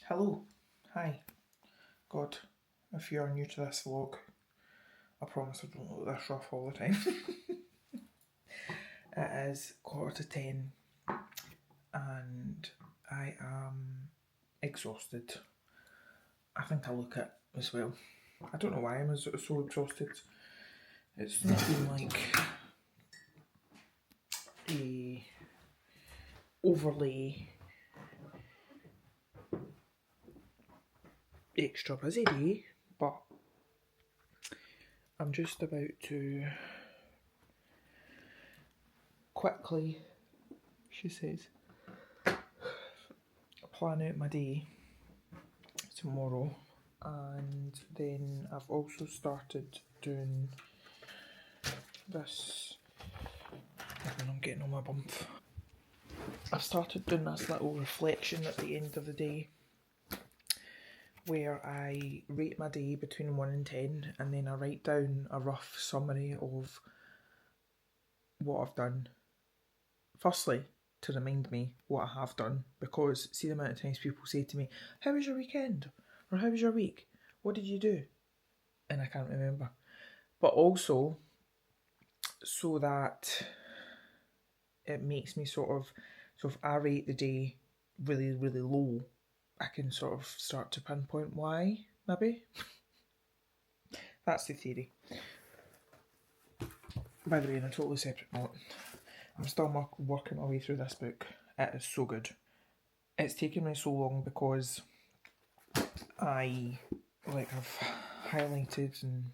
Hello, hi, God, if you're new to this vlog, I promise I don't look this rough all the time. It is 10:15 and I am exhausted. I think I look it as well. I don't know why I'm so exhausted. It's not been like a overly extra busy day, but I'm just about to quickly, she says, plan out my day tomorrow, and then I've also started doing this. I'm getting on my bump. I've started doing this little reflection at the end of the day where I rate my day between 1 and 10 and then I write down a rough summary of what I've done. Firstly, to remind me what I have done, because see the amount of times people say to me, how was your weekend? Or how was your week? What did you do? And I can't remember. But also, so that it makes me so if I rate the day really, really low, I can sort of start to pinpoint why, maybe. That's the theory. By the way, on a totally separate note, I'm still working my way through this book. It is so good. It's taken me so long because I've highlighted and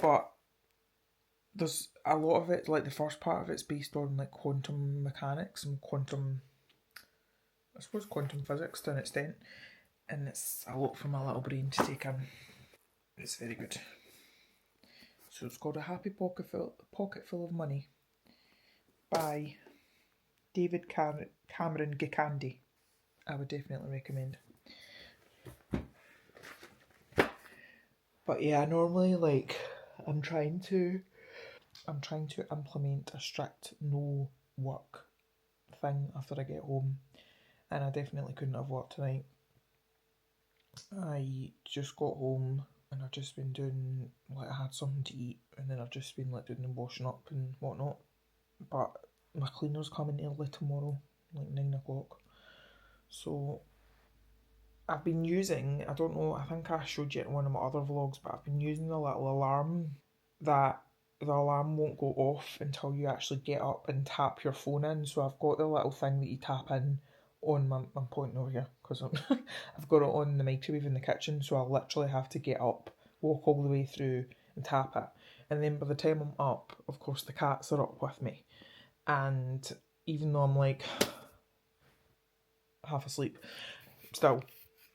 but there's a lot of it, like the first part of it's based on like quantum mechanics and quantum physics to an extent, and it's a lot for my little brain to take in. It's very good. So it's called A Happy Pocket Full of Money by David Cameron Gikandi. I would definitely recommend. But yeah, normally I'm trying to implement a strict no work thing after I get home, and I definitely couldn't have worked tonight. I just got home and I've just been doing, like, I had something to eat and then I've just been like doing the washing up and whatnot. But my cleaner's coming early tomorrow, like 9 o'clock. So I've been using, I don't know, I think I showed you it in one of my other vlogs, but I've been using the little alarm that the alarm won't go off until you actually get up and tap your phone in. So I've got the little thing that you tap in on I'm pointing over here because I've got it on the microwave in the kitchen, so I literally have to get up, walk all the way through and tap it. And then by the time I'm up, of course the cats are up with me. And even though I'm like half asleep, still,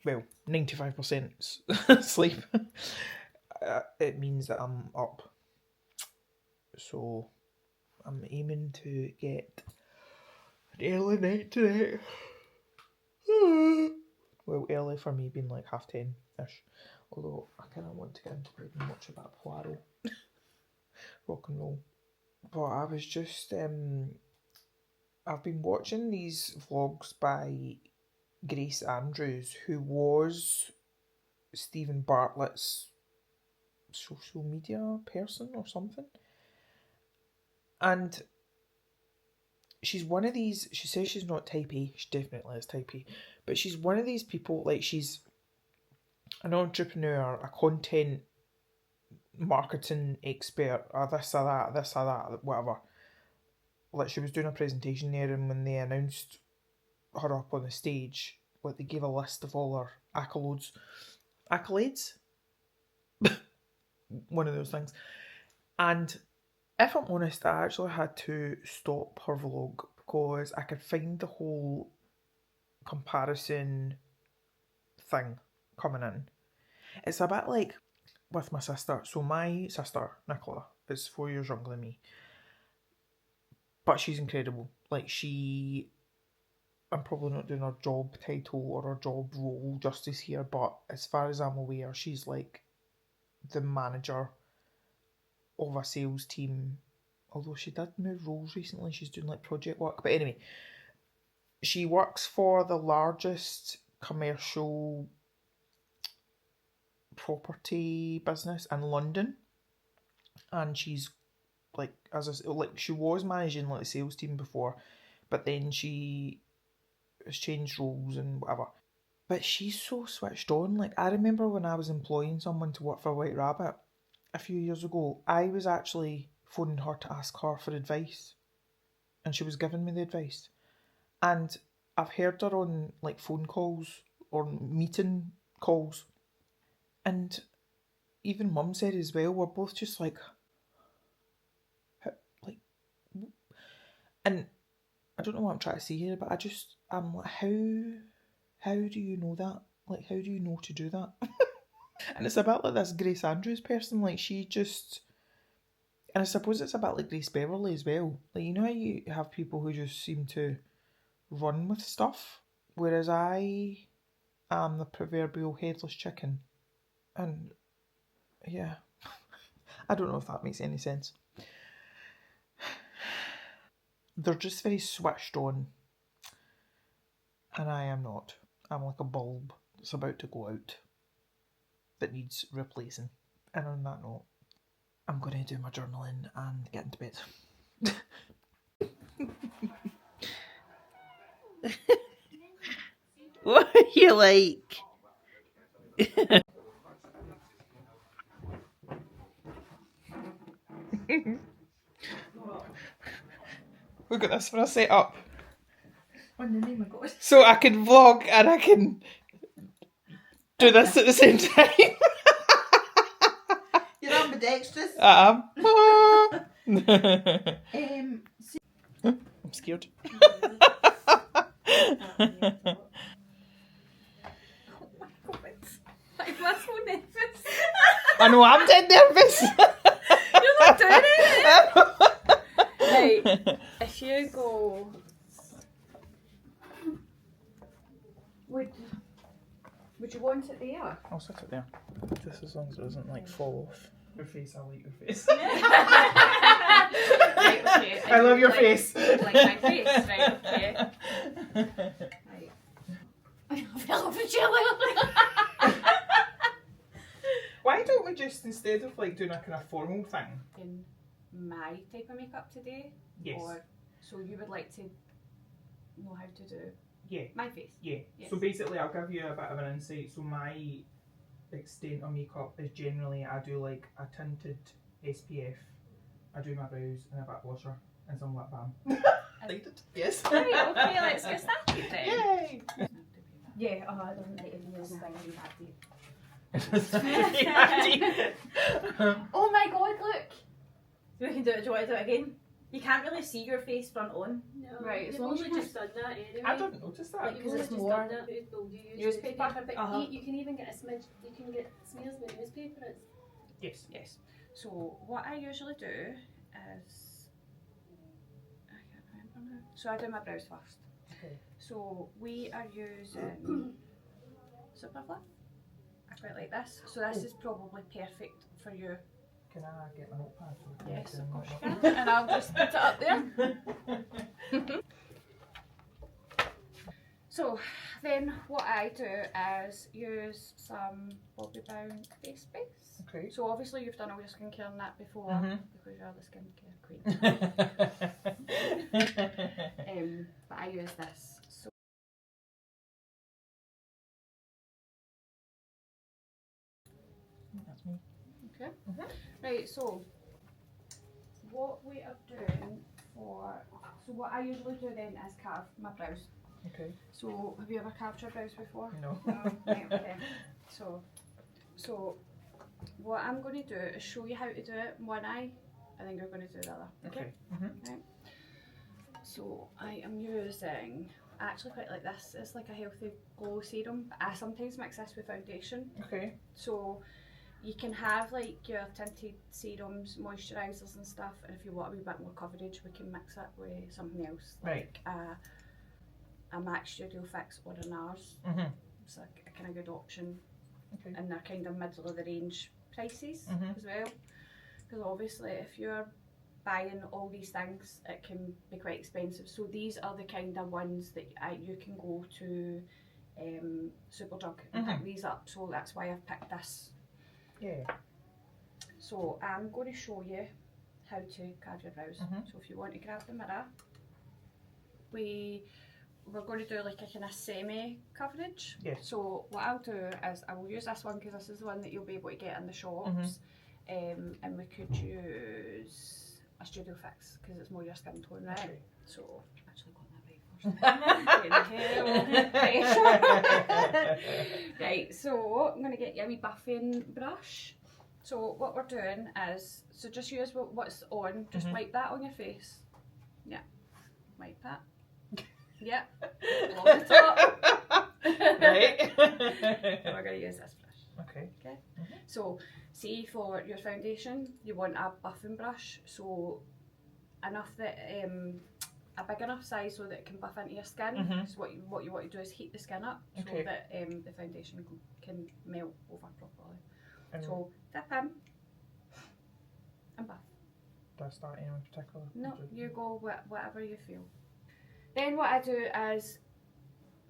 well, 95% sleep, it means that I'm up. So I'm aiming to get an early night tonight. Well, early for me being like 10:30ish. Although I kind of want to get into bed and watch a bit of Poirot. Rock and roll. But I was just, I've been watching these vlogs by Grace Andrews, who was Stephen Bartlett's social media person or something. And she's one of these, she says she's not type A, she definitely is type A, but she's one of these people, like she's an entrepreneur, a content marketing expert, or this or that, whatever. Like she was doing a presentation there, and when they announced her up on the stage, like they gave a list of all her accolades, one of those things. And if I'm honest, I actually had to stop her vlog because I could find the whole comparison thing coming in. It's a bit like with my sister. So my sister, Nicola, is 4 years younger than me. But she's incredible. Like I'm probably not doing her job title or her job role justice here, but as far as I'm aware, she's like the manager of a sales team. Although she did move roles recently, she's doing like project work. But anyway, she works for the largest commercial property business in London, and she's like, she was managing like the sales team before, but then she has changed roles and whatever. But she's so switched on. Like, I remember when I was employing someone to work for White Rabbit a few years ago, I was actually phoning her to ask her for advice, and she was giving me the advice. And I've heard her on like phone calls or meeting calls, and even Mum said as well, we're both just like, like, and I don't know what I'm trying to say here, but I'm like, how do you know that? Like, how do you know to do that? And it's a bit like this Grace Andrews person, like she just, and I suppose it's a bit like Grace Beverley as well. Like, you know how you have people who just seem to run with stuff, whereas I am the proverbial headless chicken. And yeah, I don't know if that makes any sense. They're just very switched on, and I am not. I'm like a bulb that's about to go out that needs replacing. And on that note, I'm going to do my journaling and get into bed. What are you like? We've got this for a setup. On the name of God. So I can vlog and I can do this at the same time. You're ambidextrous. I am. I'm scared. I'm so nervous. I know, I'm dead nervous. You're not doing it. Right, if you go, would you want it there? I'll sit it there. Just as long as it doesn't like fall off. Your face, I like your face. Right, okay. I love your face. Like my face, right, okay. Right. I fell off a chair. Why don't we just, instead of like doing a kind of formal thing? In my type of makeup today? Yes. Or, so you would like to know how to do Yeah. my face? Yeah. Yes. So basically, I'll give you a bit of an insight. So my extent of makeup is generally I do like a tinted SPF, I do my brows and a bit of blusher and some lip balm. Excited? Yes. Right, okay, let's get started then. Yay! Yeah, I don't like it in this Oh my god, look! We can do it. Do you want to do it again? You can't really see your face front on. No, Right, as you've long as only you just done that anyway. I don't notice that. Like, You've 'cause only it's just more done that. Well, you use newspaper. but Uh-huh. you can even get a smidge. You can get smears with newspaper. It's Yes. Yes. So what I usually do is I can't remember now. So I do my brows first. Okay. So we are using Superfluff. I quite like this. So this is probably perfect for you. Can I get my notepad? Yes, of course you can. And I'll just put it up there. So then what I do is use some Bobbi Brown face base. Okay. So obviously you've done all your skincare on that before because you're the skincare queen. But I use this. So That's me. okay. Right, so what we are doing what I usually do then is carve my brows. Okay. So have you ever carved your brows before? No. Right, okay. So what I'm going to do is show you how to do it in one eye, and then you're going to do the other. Okay. Right. So I am using, I actually quite like this. It's like a healthy glow serum. But I sometimes mix this with foundation. Okay. So you can have like your tinted serums, moisturisers and stuff, and if you want a wee bit more coverage, we can mix it with something else, like a MAC Studio Fix or a NARS. It's a kind of good option. Okay. And they're kind of middle of the range prices as well. Because obviously if you're buying all these things, it can be quite expensive. So these are the kind of ones that you can go to Superdrug and pick these up. So that's why I've picked this. Yeah. So I'm going to show you how to carve your brows. So if you want to grab the mirror, we're going to do like a kind of semi coverage. Yes. So what I'll do is I will use this one because this is the one that you'll be able to get in the shops. And we could use a Studio Fix because it's more your skin tone, right? Okay. So actually got that right first. Right, so I'm going to get you a wee buffing brush. So what we're doing is, so just use what's on, just wipe that on your face. Yeah, wipe that. Yeah, along the top. Right. And we're going to use this brush. Okay. Okay. So see, for your foundation, you want a buffing brush, so enough that a big enough size so that it can buff into your skin. So what you want to do is heat the skin up so that the foundation can melt over properly. So dip in and buff. Do I start anyone in particular? No, you go whatever you feel. Then what I do is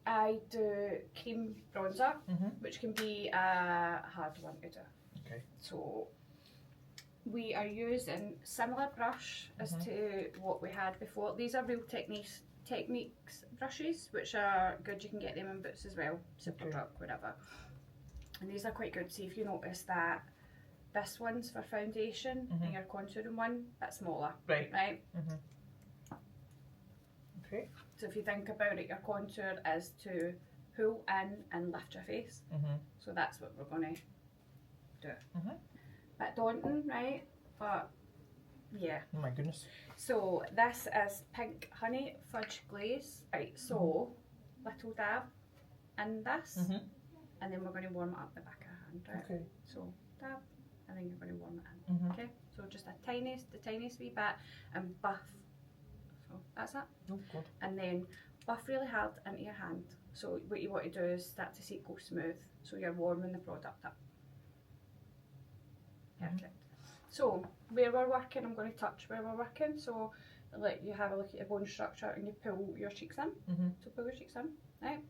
I do cream bronzer, which can be a hard one to do. Okay. So we are using similar brush as to what we had before. These are Real Techniques brushes, which are good. You can get them in Boots as well, Superdrug, whatever. And these are quite good. See if you notice that this one's for foundation and your contouring one, that's smaller. Right. Right? Okay. So if you think about it, your contour is to pull in and lift your face. So that's what we're going to do. Bit daunting, right? But yeah. Oh my goodness. So this is Pink Honey Fudge Glaze. Right, so little dab in this, and then we're going to warm it up the back of our hand, right? Okay. So dab, and then you're going to warm it in. Okay, so just the tiniest wee bit, and buff. So that's it. Oh God. And then buff really hard into your hand. So what you want to do is start to see it go smooth, so you're warming the product up. Perfect. So where we're working, I'm going to touch where we're working. So like you have a look at your bone structure and you pull your cheeks in. So pull your cheeks in, right?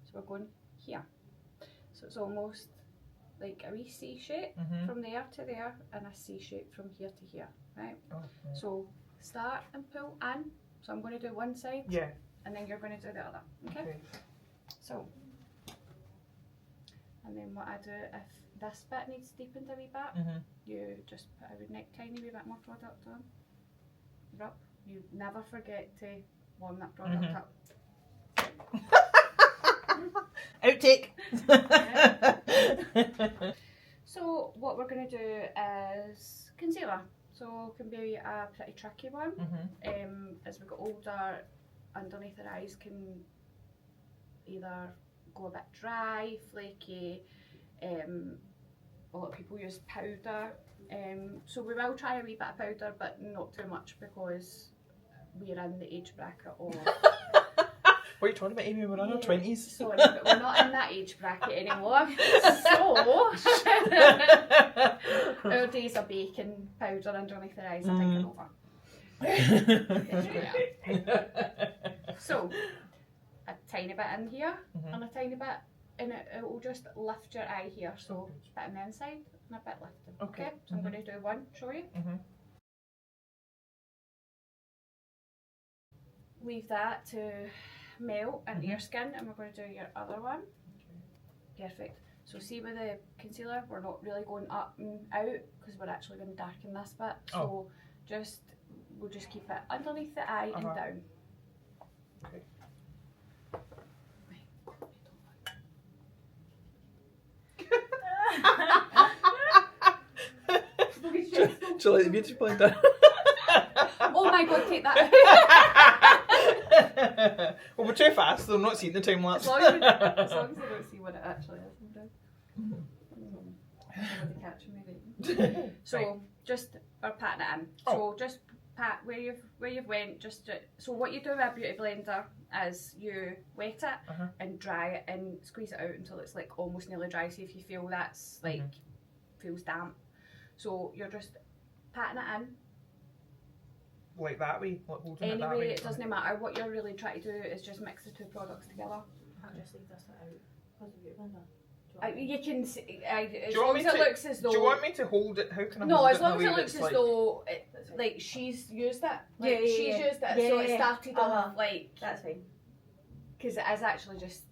So we're going here. So it's almost like a wee C shape from there to there, and a C shape from here to here, right? So start and pull in. So I'm going to do one side, and then you're going to do the other, okay? So, and then what I do, if this bit needs deepened a wee bit, you just put a tiny wee bit more product on, rub. You never forget to warm that product up. Outtake. So what we're going to do is concealer. So it can be a pretty tricky one. As we get older, underneath our eyes can either go a bit dry, flaky. A lot of people use powder. So we will try a wee bit of powder, but not too much because we're in the age bracket of... What are you talking about, Amy? We're in our 20s. Sorry, but we're not in that age bracket anymore. So, our days of baking powder underneath their eyes are taken over. So, a tiny bit in here and a tiny bit, and it will just lift your eye here. So, a bit on the inside and a bit lifted. Okay, so I'm going to do one, show you. Leave that to melt into your skin, and we're going to do your other one. Perfect. So see with the concealer, we're not really going up and out because we're actually going to darken this bit. So we'll just keep it underneath the eye and down. Okay. So like the beauty blender. Oh my God, take that. Well, we're too fast, so I'm not seeing the time lapse. As long as they don't see what it actually is. Catching me. So just we're patting it in. So just pat where you've went. So what you do with a beauty blender is you wet it and dry it and squeeze it out until it's like almost nearly dry. See if you feel that's like feels damp. So you're just patting it in like that way, like holding it that Anyway, way. it doesn't matter. What you're really trying to do is just mix the two products together. I'll just leave this out. Because of you, Linda. You can see, as Do you long want as me it to? looks as though. Do you want me to hold it? How can I No, hold as it long in as a it way looks that's as though, like she's used it. Like she's used it, so it started off like. That's fine. Because it is actually just.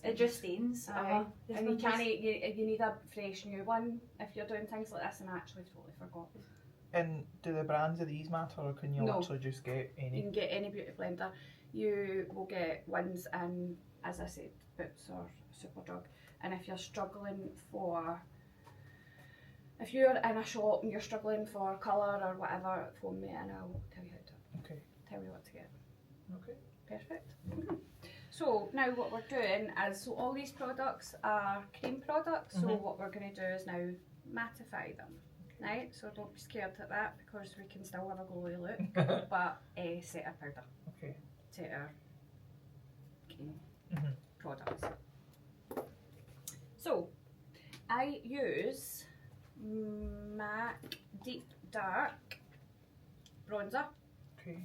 It just stains. And you can't. You need a fresh new one if you're doing things like this, and I actually totally forgot. And do the brands of these matter, or can you No. literally just get You any? can get any beauty blender. You will get ones in, as I said, Boots or Superdrug. And if you're struggling for, if you're in a shop and you're struggling for colour or whatever, phone me and I'll tell you how to. Okay. Tell you what to get. Okay. Perfect. So now what we're doing is, so all these products are cream products. So what we're going to do is now mattify them. Right, so don't be scared at that because we can still have a glowy look, but set our powder, Okay. set our cream products. So, I use MAC Deep Dark Bronzer. Okay.